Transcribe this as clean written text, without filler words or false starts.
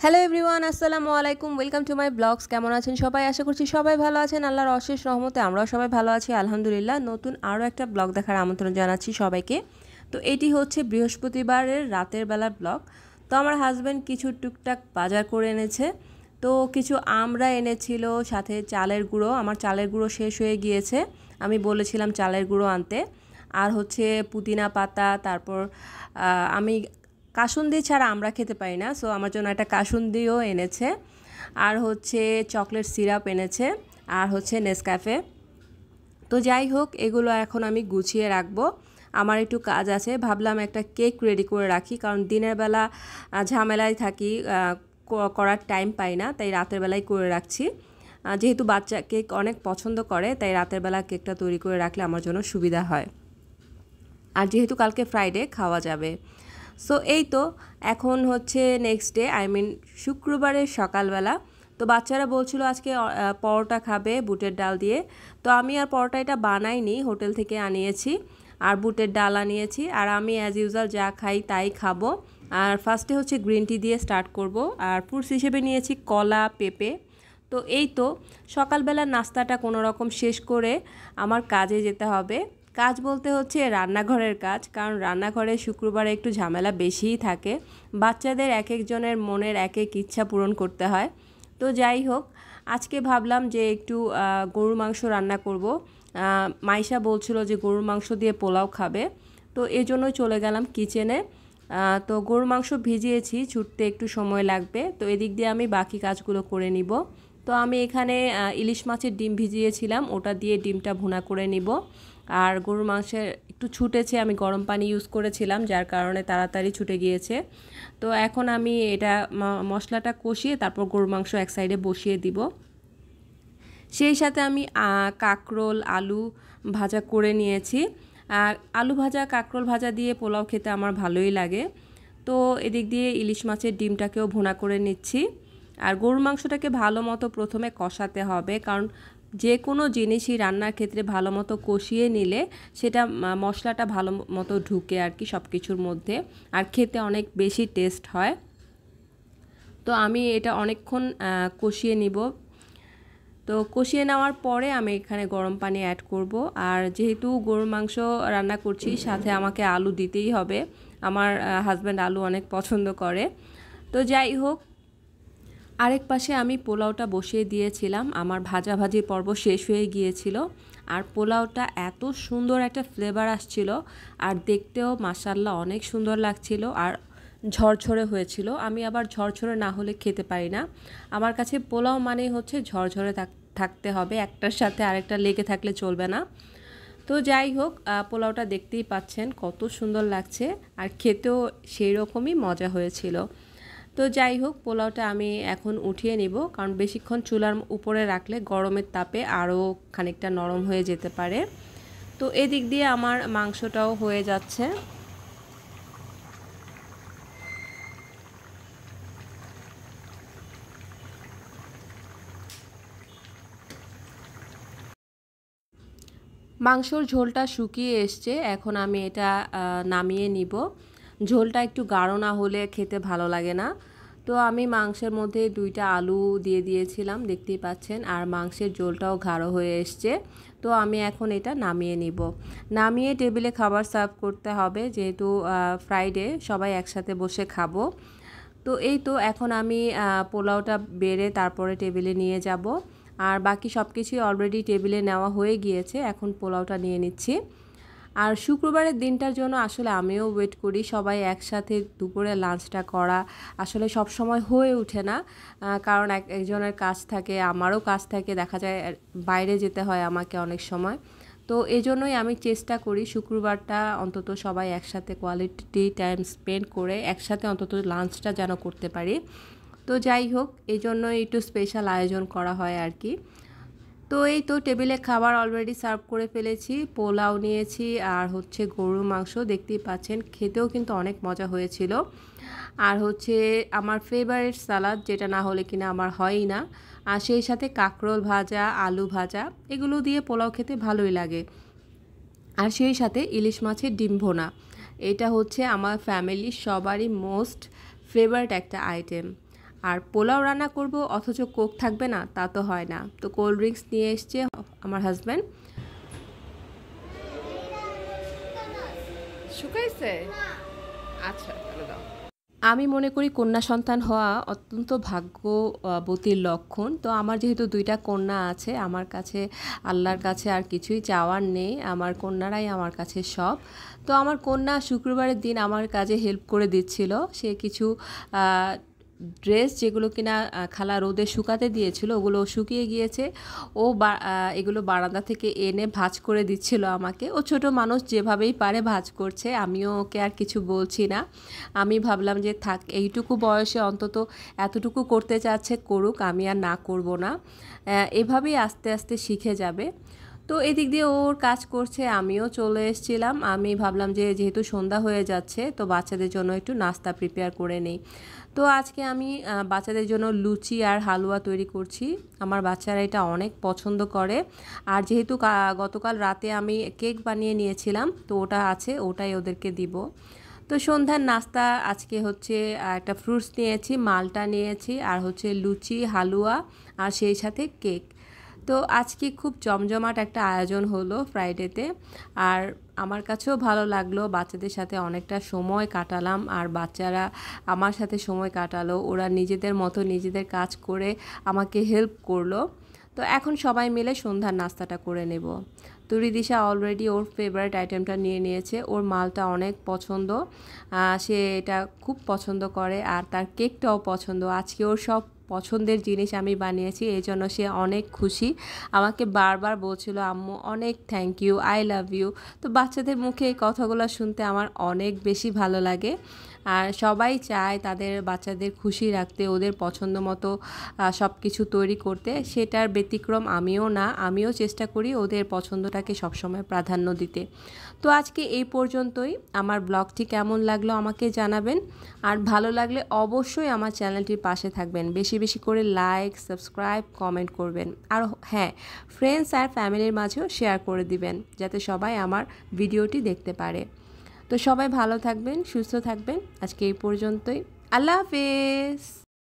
Hello everyone, আসসালামু আলাইকুম। Welcome to my blogs. কেমন আছেন সবাই? আশা করছি সবাই ভালো আছেন। আল্লাহর অশেষ রহমতে আমরাও সবাই ভালো আছি, আলহামদুলিল্লাহ। নতুন আরও একটা ব্লগ দেখার আমন্ত্রণ জানাচ্ছি সবাইকে। তো এটি হচ্ছে বৃহস্পতিবারের রাতের বেলার ব্লগ। তো আমার হাজব্যান্ড কিছু টুকটাক বাজার করে এনেছে। তো কিছু আমরা এনেছিল, সাথে চালের গুঁড়ো। আমার চালের গুঁড়ো শেষ হয়ে গিয়েছে, আমি বলেছিলাম চালের গুঁড়ো আনতে। আর হচ্ছে পুদিনা পাতা, তারপর আমি কাসুন্দি ছাড়া আমরা খেতে পারি না, সো আমার জন্য একটা কাসুন্দিও এনেছে। আর হচ্ছে চকলেট সিরাপ এনেছে, আর হচ্ছে নেসক্যাফে। তো যাই হোক, এগুলো এখন আমি গুছিয়ে রাখবো। আমার একটু কাজ আছে, ভাবলাম একটা কেক রেডি করে রাখি, কারণ দিনের বেলা ঝামেলায় থাকি, করার টাইম পাই না, তাই রাতের বেলায় করে রাখছি। যেহেতু বাচ্চা কেক অনেক পছন্দ করে, তাই রাতের বেলা কেকটা তৈরি করে রাখলে আমার জন্য সুবিধা হয়। আর যেহেতু কালকে ফ্রাইডে খাওয়া যাবে, সো এই তো এখন হচ্ছে নেক্সট ডে, শুক্রবারের সকালবেলা। তো বাচ্চারা বলছিল আজকে পরোটা খাবে বুটের ডাল দিয়ে। তো আমি আর পরোটা এটা বানাইনি, হোটেল থেকে আনিয়েছি আর বুটের ডাল আনিয়েছি। আর আমি অ্যাজ ইউজুয়াল যা খাই তাই খাবো। আর ফার্স্টে হচ্ছে গ্রিন টি দিয়ে স্টার্ট করব। আর ফ্রুটস হিসেবে নিয়েছি কলা, পেঁপে। তো এই তো সকালবেলার নাস্তাটা কোনো রকম শেষ করে আমার কাজে যেতে হবে। কাজ বলতে হচ্ছে রান্নাঘরের কাজ, কারণ রান্নাঘরে শুক্রবারে একটু ঝামেলা বেশিই থাকে। বাচ্চাদের এক একজনের মনের এক এক ইচ্ছা পূরণ করতে হয়। তো যাই হোক, আজকে ভাবলাম যে একটু গরুর মাংস রান্না করব। মাইশা বলছিল যে গরুর মাংস দিয়ে পোলাও খাবে, তো এই জন্যই চলে গেলাম কিচেনে। তো গরুর মাংস ভিজিয়েছি, ছুটতে একটু সময় লাগবে, তো এদিক দিয়ে আমি বাকি কাজগুলো করে নিব। তো আমি এখানে ইলিশ মাছের ডিম ভিজিয়েছিলাম, ওটা দিয়ে ডিমটা ভুনা করে নিব। আর গরুর মাংসের একটু ছুটেছে, আমি গরম পানি ইউজ করেছিলাম, যার কারণে তাড়াতাড়ি ছুটে গিয়েছে। তো এখন আমি এটা মশলাটা কষিয়ে তারপর গরুর মাংস এক সাইডে বসিয়ে দিব। সেই সাথে আমি কাঁকরোল, আলু ভাজা করে নিয়েছি। আর আলু ভাজা, কাঁকরোল ভাজা দিয়ে পোলাও খেতে আমার ভালোই লাগে। তো এদিক দিয়ে ইলিশ মাছের ডিমটাকেও ভুনা করে নিচ্ছি। আর গরুর মাংসটাকে ভালো মতো প্রথমে কষাতে হবে, কারণ যে কোনো জিনিসই রান্নার ক্ষেত্রে ভালো মতো কষিয়ে নিলে সেটা মশলাটা ভালো মতো ঢুকে আর কি সব কিছুর মধ্যে, আর খেতে অনেক বেশি টেস্ট হয়। তো আমি এটা অনেকক্ষণ কষিয়ে নিব। তো কষিয়ে নেওয়ার পরে আমি এখানে গরম পানি অ্যাড করব। আর যেহেতু গরুর মাংস রান্না করছি, সাথে আমাকে আলু দিতেই হবে। আমার হাজব্যান্ড আলু অনেক পছন্দ করে। তো যাই হোক, আরেক পাশে আমি পোলাওটা বসিয়ে দিয়েছিলাম। আমার ভাজাভাজি পর্ব শেষ হয়ে গিয়েছিল, আর পোলাওটা এত সুন্দর একটা ফ্লেভার আসছিল, আর দেখতেও মাশাআল্লাহ অনেক সুন্দর লাগছিল, আর ঝরঝরে হয়েছিল। আমি আবার ঝরঝরে না হলে খেতে পারি না। আমার কাছে পোলাও মানেই হচ্ছে ঝরঝরে থাকতে হবে, একটার সাথে আরেকটা লেগে থাকলে চলবে না। তো যাই হোক, পোলাওটা দেখতেই পাচ্ছেন কত সুন্দর লাগছে, আর খেতেও সেই রকমই মজা হয়েছিল। তো যাই হোক, পোলাওটা আমি এখন উঠিয়ে নিব, কারণ বেশিক্ষণ চুলার উপরে রাখলে গরমের তাপে আরও খানিকটা নরম হয়ে যেতে পারে। তো এদিক দিয়ে আমার মাংসটাও হয়ে যাচ্ছে। মাংসর ঝোলটা শুকিয়ে এসছে, এখন আমি এটা নামিয়ে নিব। ঝোলটা একটু গাঢ় না হলে খেতে ভালো লাগে না। তো আমি মাংসের মধ্যে 2টা আলু দিয়ে দিয়েছিলাম, দেখতেই পাচ্ছেন, আর মাংসের ঝোলটাও গাঢ় হয়ে এসছে। তো আমি এখন এটা নামিয়ে নিব। নামিয়ে টেবিলে খাবার সার্ভ করতে হবে, যেহেতু ফ্রাইডে সবাই একসাথে বসে খাবো। তো এই তো এখন আমি পোলাওটা বেড়ে তারপরে টেবিলে নিয়ে যাব। আর বাকি সব কিছুই অলরেডি টেবিলে নেওয়া হয়ে গিয়েছে, এখন পোলাওটা নিয়ে নিচ্ছি। আর শুক্রবারের দিনটার জন্য আসলে আমিও ওয়েট করি, সবাই একসাথে দুপুরে লাঞ্চটা করা আসলে সব সময় হয়ে ওঠে না, কারণ একজনের কাজ থাকে, আমারও কাজ থাকে, দেখা যায় বাইরে যেতে হয় আমাকে অনেক সময়। তো এই জন্যই আমি চেষ্টা করি শুক্রবারটা অন্তত সবাই একসাথে কোয়ালিটি টাইম স্পেন্ড করে একসাথে অন্তত লাঞ্চটা যেন করতে পারি। তো যাই হোক, এই জন্যই একটু স্পেশাল আয়োজন করা হয় আর কি। তো এই তো টেবিলে খাবার অলরেডি সার্ভ করে ফেলেছি, পোলাও নিয়েছি আর হচ্ছে গরুর মাংস, দেখতেই পাচ্ছেন, খেতেও কিন্তু অনেক মজা হয়েছিল। আর হচ্ছে আমার ফেভারিট সালাদ, যেটা না হলে কিনা আমার হয়ই না। আর সেই সাথে কাঁকরোল ভাজা, আলু ভাজা, এগুলো দিয়ে পোলাও খেতে ভালোই লাগে। আর সেই সাথে ইলিশ মাছের ডিম ভোনা, এটা হচ্ছে আমার ফ্যামিলির সবারই মোস্ট ফেভারিট একটা আইটেম। আর পোলাও রান্না করব অথচ কোক থাকবে না, তা তো হয় না। তো কোল্ড ড্রিঙ্কস নিয়ে এসছে আমার হাজব্যান্ড। শুকাইছে? আচ্ছা তাহলে দাও। আমি মনে করি কন্যা সন্তান হওয়া অত্যন্ত ভাগ্যবতীর লক্ষণ। তো আমার যেহেতু 2টা কন্যা আছে, আমার কাছে আল্লাহর কাছে আর কিছুই চাওয়ার নেই, আমার কন্যারাই আমার কাছে সব। তো আমার কন্যা শুক্রবারের দিন আমার কাজে হেল্প করে দিচ্ছিল। সে কিছু ড্রেস যেগুলো কিনা খালা রোদে শুকাতে দিয়েছিল ওগুলো শুকিয়ে গিয়েছে। ও এগুলো বারান্দা থেকে এনে ভাঁজ করে দিচ্ছিল আমাকে। ও ছোট মানুষ, যেভাবেই পারে ভাঁজ করছে, আমিও ওকে আর কিছু বলছি না। আমি ভাবলাম যে থাক, এইটুকু বয়সে অন্তত এতটুকু করতে চাচ্ছে করুক, আমি আর না করব না। এভাবেই আস্তে আস্তে শিখে যাবে। তো এদিক দিয়ে ওর কাজ করছে, আমিও চলে এসেছিলাম। আমি ভাবলাম যে যেহেতু সন্ধ্যা হয়ে যাচ্ছে তো বাচ্চাদের জন্য একটু নাস্তা প্রিপেয়ার করে নেই। তো আজকে আমি বাচ্চাদের জন্য লুচি আর হালুয়া তৈরি করছি। আমার বাচ্চারা এটা অনেক পছন্দ করে। আর যেহেতু গতকাল রাতে আমি কেক বানিয়ে নিয়েছিলাম, তো ওটা আছে, ওটাই ওদেরকে দিব। তো সন্ধ্যার নাস্তা আজকে হচ্ছে একটা ফ্রুটস নিয়েছি, মালটা নিয়েছি, আর হচ্ছে লুচি, হালুয়া আর সেই সাথে কেক। তো আজকে খুব জমজমাট একটা আয়োজন হলো ফ্রাইডেতে। আর আমার কাছেও ভালো লাগলো, বাচ্চাদের সাথে অনেকটা সময় কাটালাম আর বাচ্চারা আমার সাথে সময় কাটালো। ওরা নিজেদের মতো নিজেদের কাজ করে আমাকে হেল্প করলো। তো এখন সবাই মিলে সন্ধ্যার নাস্তাটা করে নেব। তো রিদিশা অলরেডি ওর ফেভারিট আইটেমটা নিয়ে নিয়েছে। ওর মালটা অনেক পছন্দ, সে এটা খুব পছন্দ করে আর তার কেকটাও পছন্দ। আজকে ওর সব পছন্দের জিনিস আমি বানিয়েছি, এই জন্য সে অনেক খুশি। আমাকে বারবার বলছিল আম্মু অনেক thank you, I love you. তো বাচ্চাদের মুখে এই কথাগুলো শুনতে আমার অনেক বেশি ভালো লাগে। আর সবাই চায় তাদের বাচ্চাদের খুশি রাখতে, ওদের পছন্দ মতো সব কিছু তৈরি করতে। সেটার ব্যতিক্রম আমিও না, আমিও চেষ্টা করি ওদের পছন্দটাকে সবসময় প্রাধান্য দিতে। তো আজকে এই পর্যন্তই। আমার ব্লগটি কেমন লাগলো আমাকে জানাবেন। আর ভালো লাগলে অবশ্যই আমার চ্যানেলটির পাশে থাকবেন, বেশি বেশি করে লাইক, সাবস্ক্রাইব, কমেন্ট করবেন। আর হ্যাঁ, ফ্রেন্ডস আর ফ্যামিলির মাঝেও শেয়ার করে দিবেন যাতে সবাই আমার ভিডিওটি দেখতে পারে। তো সবাই ভালো থাকবেন, সুস্থ থাকবেন। আজকে এই পর্যন্তই। আল্লাহ হাফেজ।